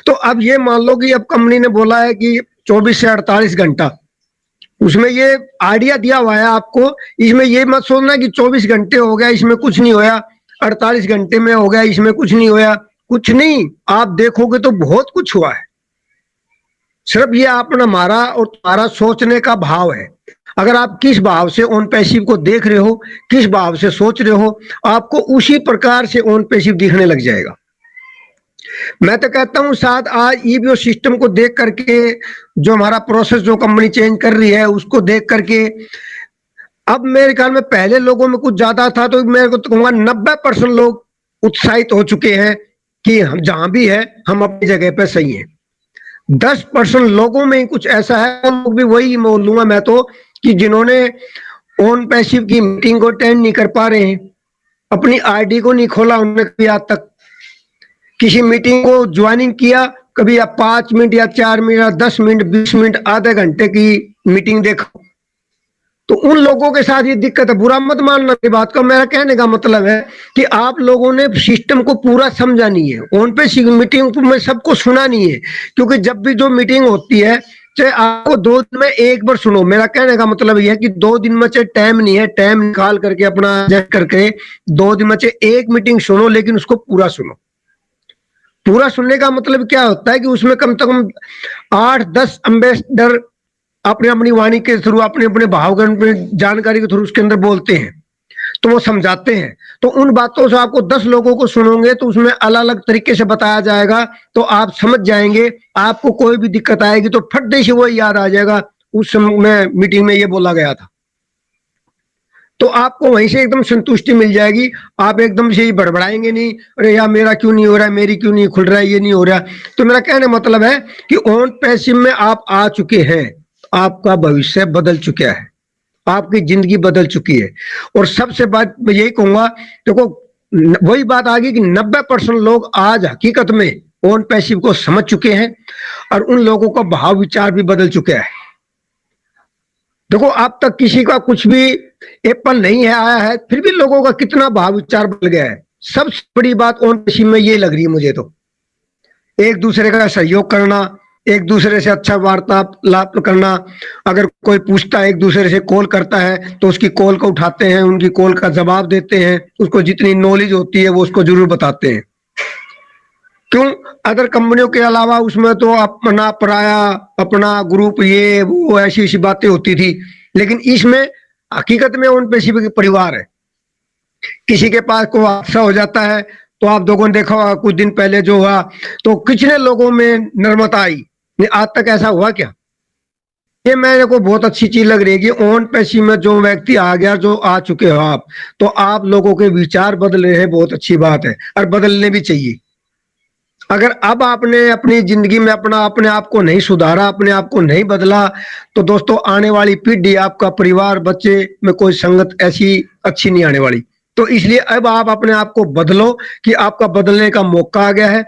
तो अब ये मान लो कि अब कंपनी ने बोला है कि 24 से 48 घंटा, उसमें ये आइडिया दिया हुआ है आपको। इसमें ये मत सोचना कि 24 घंटे हो गया इसमें कुछ नहीं होया, 48 घंटे में हो गया इसमें कुछ नहीं होया। कुछ नहीं, आप देखोगे तो बहुत कुछ हुआ है। सिर्फ ये अपना हमारा और तुम्हारा सोचने का भाव है। अगर आप किस भाव से ऑन पैसिव को देख रहे हो, किस भाव से सोच रहे हो, आपको उसी प्रकार से ऑन पैसिव दिखने लग जाएगा। मैं तो कहता हूं शायद आज ईबीओ सिस्टम को देख करके, जो हमारा प्रोसेस जो कंपनी चेंज कर रही है उसको देख करके, अब मेरे ख्याल में पहले लोगों में कुछ ज्यादा था, तो मेरे को तो कहूंगा 90% लोग उत्साहित हो चुके हैं कि हम जहां भी है हम अपनी जगह पे सही हैं। 10% लोगों में ही कुछ ऐसा है, वो लोग भी वही बोलूंगा मैं तो, कि जिन्होंने ऑन पैसिव की मीटिंग को अटेंड नहीं कर पा रहे हैं, अपनी आईडी को नहीं खोला उन्होंने कभी आज तक, किसी मीटिंग को ज्वाइनिंग किया कभी, या 5 मिनट या 4 मिनट या 10 मिनट 20 मिनट आधे घंटे की मीटिंग देखो, तो उन लोगों के साथ ये दिक्कत है। बुरा मत मानना मेरी बात का, मेरा कहने का मतलब है कि आप लोगों ने सिस्टम को पूरा समझा नहीं है। ऑन पे मीटिंग में सबको सुना नहीं है, क्योंकि जब भी जो मीटिंग होती है, चाहे आपको 2 दिन में एक बार सुनो, मेरा कहने का मतलब यह है कि 2 दिन में चाहे टाइम नहीं है, टाइम निकाल करके अपना एडजस्ट करके 2 दिन में चाहे एक मीटिंग सुनो, लेकिन उसको पूरा सुनो। पूरा सुनने का मतलब क्या होता है कि उसमें कम से कम 8-10 एम्बेसडर अपनी अपनी वाणी के थ्रू, अपने अपने भावगण जानकारी के थ्रू उसके अंदर बोलते हैं, तो वो समझाते हैं। तो उन बातों से आपको 10 लोगों को सुनोगे तो उसमें अलग अलग तरीके से बताया जाएगा, तो आप समझ जाएंगे। आपको कोई भी दिक्कत आएगी तो फट से वो याद आ जाएगा, उस समय में मीटिंग में ये बोला गया था, तो आपको वहीं से एकदम संतुष्टि मिल जाएगी। आप एकदम से ही बड़बड़ाएंगे नहीं, अरे यार मेरा क्यों नहीं हो रहा है, मेरी क्यों नहीं खुल रहा है, ये नहीं हो रहा। तो मेरा कहने मतलब है कि ऑन पैसिव में आप आ चुके हैं, आपका भविष्य बदल चुका है, आपकी जिंदगी बदल चुकी है। और सबसे बात मैं यही कहूंगा, देखो वही बात आ गई कि 90% लोग आज हकीकत में ऑन पैसिव को समझ चुके हैं, और उन लोगों का भाव विचार भी बदल चुका है। देखो अब तक किसी का कुछ भी एप्पल नहीं है आया है, फिर भी लोगों का कितना भाव विचार बदल गया है। सबसे बड़ी बात ऑन पैसिव में ये लग रही है मुझे, तो एक दूसरे का सहयोग करना, एक दूसरे से अच्छा वार्तालाप करना। अगर कोई पूछता है, एक दूसरे से कॉल करता है, तो उसकी कॉल को उठाते हैं, उनकी कॉल का जवाब देते हैं, उसको जितनी नॉलेज होती है वो उसको जरूर बताते हैं। क्यों? अदर कंपनियों के अलावा उसमें तो अपना पराया, अपना ग्रुप, ये वो ऐसी ऐसी बातें होती थी, लेकिन इसमें हकीकत में ऑन पैसिव के परिवार है। किसी के पास कोई हादसा हो जाता है, तो आप लोगों ने देखा होगा कुछ दिन पहले जो हुआ, तो कितने लोगों में नर्मता आई। आज तक ऐसा हुआ क्या? ये मेरे को बहुत अच्छी चीज लग रही है कि ऑन पैसिव में जो व्यक्ति आ गया, जो आ चुके हो आप, तो आप लोगों के विचार बदल रहे हैं, बहुत अच्छी बात है, और बदलने भी चाहिए। अगर अब आपने अपनी जिंदगी में अपने आप को नहीं सुधारा, अपने आप को नहीं बदला, तो दोस्तों आने वाली पीढ़ी, आपका परिवार, बच्चे में कोई संगत ऐसी अच्छी नहीं आने वाली। तो इसलिए अब आप अपने आप को बदलो, कि आपका बदलने का मौका आ गया है,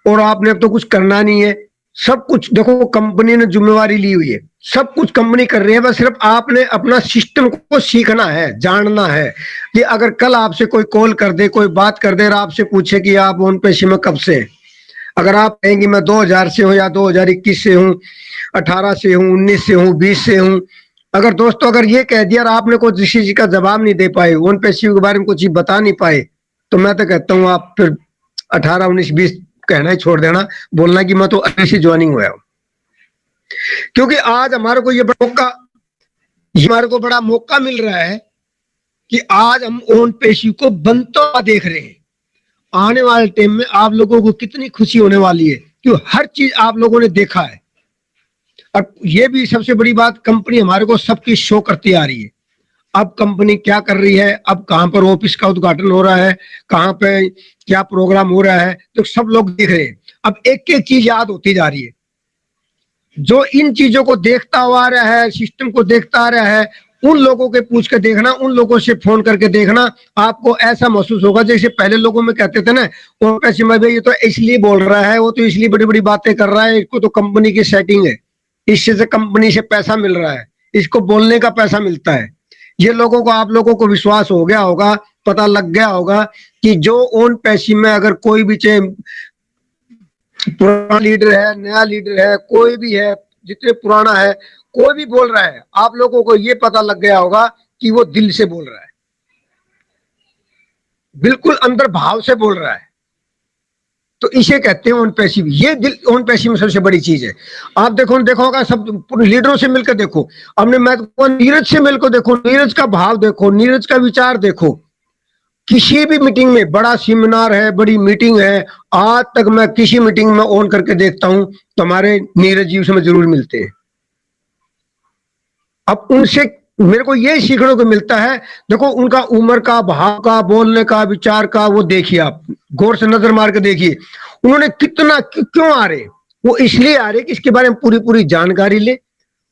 और आपने अब तो कुछ करना नहीं है। सब कुछ देखो कंपनी ने जिम्मेवारी ली हुई है, सब कुछ कंपनी कर रही है, बस सिर्फ आपने अपना सिस्टम को सीखना है, जानना है। कि अगर कल आपसे कोई कॉल कर दे, कोई बात कर दे और आपसे पूछे कि आप ऑन पैसिव में कब से हैं, अगर आप कहेंगे मैं 2000 से हूं, या 2021 से हूं, 18 से हूं, 19 से हूं, 20 से हूं, अगर दोस्तों अगर ये कह दिया और आपने कोई किसी चीज का जवाब नहीं दे पाए, ऑन पैसिव के बारे में कुछ चीज बता नहीं पाए, तो मैं तो कहता हूँ आप फिर 18, 19, 20 कहना ही छोड़ देना, बोलना कि मैं तो अभी से ज्वाइनिंग हुआ हूं। क्योंकि आज हमारे को हमारे को बड़ा मौका मिल रहा है कि आज हम ऑन पैसिव को बनता हुआ देख रहे हैं। आने वाले टाइम में आप लोगों को कितनी खुशी होने वाली है, क्योंकि हर चीज आप लोगों ने देखा है। और ये भी सबसे बड़ी बात, कंपनी हमारे को सबकी शो करती आ रही है। अब कंपनी क्या कर रही है, अब कहां पर ऑफिस का उद्घाटन हो रहा है, कहां पे क्या प्रोग्राम हो रहा है, तो सब लोग देख रहे हैं। अब एक एक चीज याद होती जा रही है। जो इन चीजों को देखता हुआ आ रहा है, सिस्टम को देखता आ रहा है, उन लोगों के पूछ कर देखना, उन लोगों से फोन करके देखना, आपको ऐसा महसूस होगा जैसे पहले लोगों में कहते थे ना, वो पैसे में ये तो इसलिए बोल रहा है, वो तो इसलिए बड़ी बड़ी बातें कर रहा है, इसको तो कंपनी की सेटिंग है, इससे से कंपनी से पैसा मिल रहा है, इसको बोलने का पैसा मिलता है। ये लोगों को, आप लोगों को विश्वास हो गया होगा, पता लग गया होगा कि जो ऑन पैसिव में अगर कोई भी पुराना लीडर है, नया लीडर है, कोई भी है, जितने पुराना है, कोई भी बोल रहा है, आप लोगों को ये पता लग गया होगा कि वो दिल से बोल रहा है, बिल्कुल अंदर भाव से बोल रहा है। तो इसे कहते हैं ऑन पैसिव। ये दिल ऑन पैसिव में सबसे बड़ी चीज है। आप देखो, देखा होगा सब लीडरों से मिलकर देखो, अपने मैं नीरज से मिलकर देखो, नीरज का भाव देखो, नीरज का विचार देखो। किसी भी मीटिंग में, बड़ा सेमिनार है, बड़ी मीटिंग है, आज तक मैं किसी मीटिंग में ऑन करके देखता हूं तो हमारे नीरज जी उसमें जरूर मिलते हैं। अब उनसे मेरे को ये सीखने को मिलता है। देखो उनका उम्र का, भाव का, बोलने का, विचार का, वो देखिए, आप गौर से नजर मार के देखिए, उन्होंने कितना क्यों आ रहे, वो इसलिए आ रहे कि इसके बारे में पूरी पूरी जानकारी ले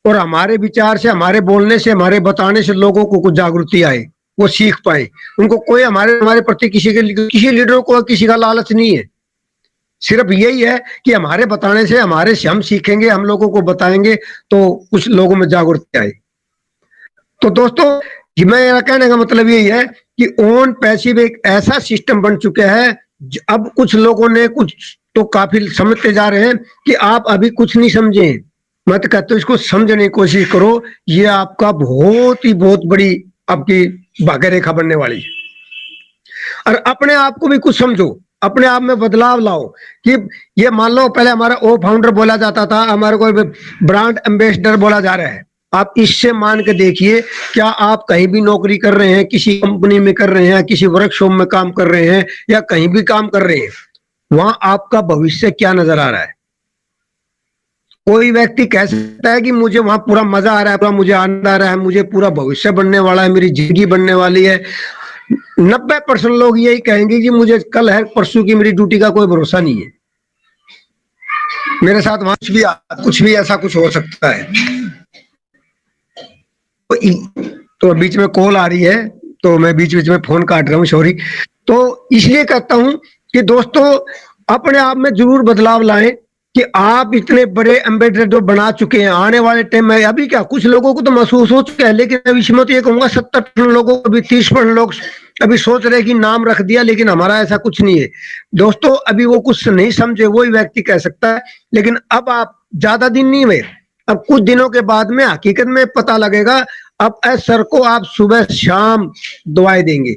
और हमारे विचार से, हमारे बोलने से, हमारे बताने से लोगों को कुछ जागृति आए, वो सीख पाए। उनको कोई हमारे हमारे प्रति किसी लीडर को किसी का लालच नहीं है, सिर्फ यही है कि हमारे बताने से, हमारे से हम सीखेंगे, हम लोगों को बताएंगे तो कुछ लोगों में जागृति आए। तो दोस्तों, मेरा कहने का मतलब यही है कि ओन पैसिव एक ऐसा सिस्टम बन चुका है। अब कुछ लोगों ने कुछ तो काफी समझते जा रहे हैं कि आप अभी कुछ नहीं समझे। मैं तो कहता हूँ इसको समझने की कोशिश करो, ये आपका बहुत बड़ी आपकी भाग्य रेखा बनने वाली है। और अपने आप को भी कुछ समझो, अपने आप में बदलाव लाओ। कि ये मान लो पहले हमारा ओ फाउंडर बोला जाता था, हमारे को ब्रांड एम्बेसडर बोला जा रहा है। आप इससे मान के देखिए, क्या आप कहीं भी नौकरी कर रहे हैं, किसी कंपनी में कर रहे हैं, किसी वर्कशॉप में काम कर रहे हैं, या कहीं भी काम कर रहे हैं, वहां आपका भविष्य क्या नजर आ रहा है? कोई व्यक्ति कह सकता है कि मुझे वहां पूरा मजा आ रहा है, पूरा मुझे आनंद आ रहा है, मुझे पूरा भविष्य बनने वाला है, मेरी जिंदगी बनने वाली है। 90% लोग यही कहेंगे कि मुझे कल है परसों की मेरी ड्यूटी का कोई भरोसा नहीं है, मेरे साथ वहां कुछ भी ऐसा कुछ हो सकता है। तो बीच में कॉल आ रही है, तो मैं बीच बीच में फोन काट रहा हूँ, सॉरी। तो इसलिए कहता हूं कि दोस्तों, अपने आप में जरूर बदलाव लाएं। कि आप इतने बड़े एम्बेसडर जो बना चुके हैं, आने वाले टाइम में अभी क्या कुछ लोगों को तो महसूस हो चुका है, लेकिन अभी इसमें तो ये कहूंगा 70% लोगों को, अभी 30% लोग अभी सोच रहे कि नाम रख दिया, लेकिन हमारा ऐसा कुछ नहीं है दोस्तों। अभी वो कुछ नहीं समझे, वही व्यक्ति कह सकता है। लेकिन अब आप ज्यादा दिन नहीं हुए, अब कुछ दिनों के बाद में हकीकत में पता लगेगा। अब एस सर को आप सुबह शाम दुआएं देंगे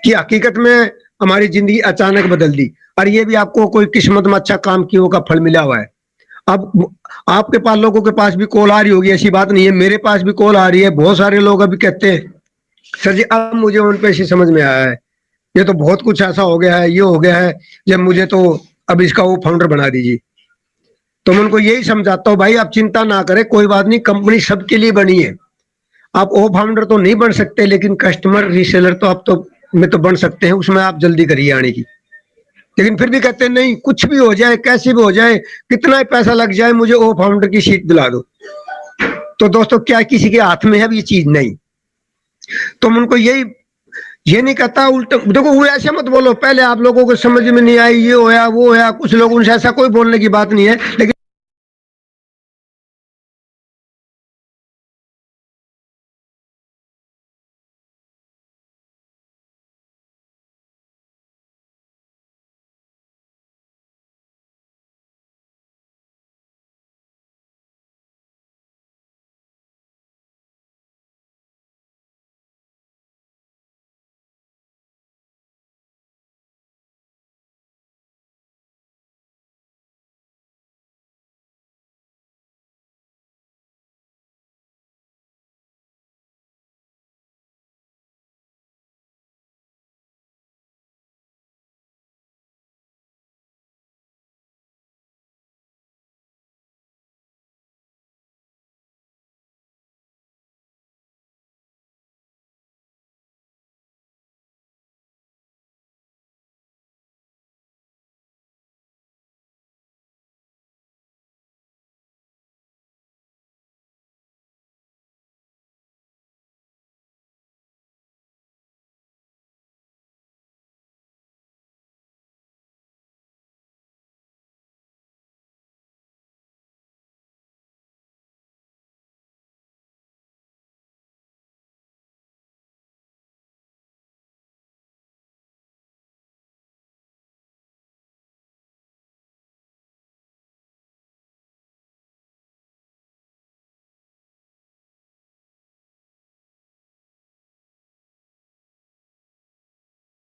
कि हकीकत में हमारी जिंदगी अचानक बदल दी, और ये भी आपको कोई किस्मत में अच्छा काम किया का फल मिला हुआ है। अब आपके पास, लोगों के पास भी कॉल आ रही होगी, ऐसी बात नहीं है, मेरे पास भी कॉल आ रही है। बहुत सारे लोग अभी कहते हैं सर जी अब मुझे उन पे से समझ में आया है, ये तो बहुत कुछ ऐसा हो गया है, ये हो गया है, जब मुझे तो अब इसका वो फाउंडर बना दीजिए। तो मैं उनको यही समझाता हूँ, भाई आप चिंता ना करें, कोई बात नहीं, कंपनी सबके लिए बनी है। आप ओ फाउंडर तो नहीं बन सकते, लेकिन कस्टमर रीसेलर तो आप तो में तो बन सकते हैं, उसमें आप जल्दी करिए आने की। लेकिन फिर भी कहते हैं नहीं, कुछ भी हो जाए, कैसे भी हो जाए, कितना ही पैसा लग जाए, मुझे ओ फाउंडर की सीट दिला दो। तो दोस्तों, क्या किसी के हाथ में है ये चीज? नहीं। तो मैं उनको ये नहीं कहता, उल्टा देखो, वो ऐसे मत बोलो, पहले आप लोगों को समझ में नहीं आई, ये होया वो होया, कुछ लोग उनसे ऐसा कोई बोलने की बात नहीं है, लेकिन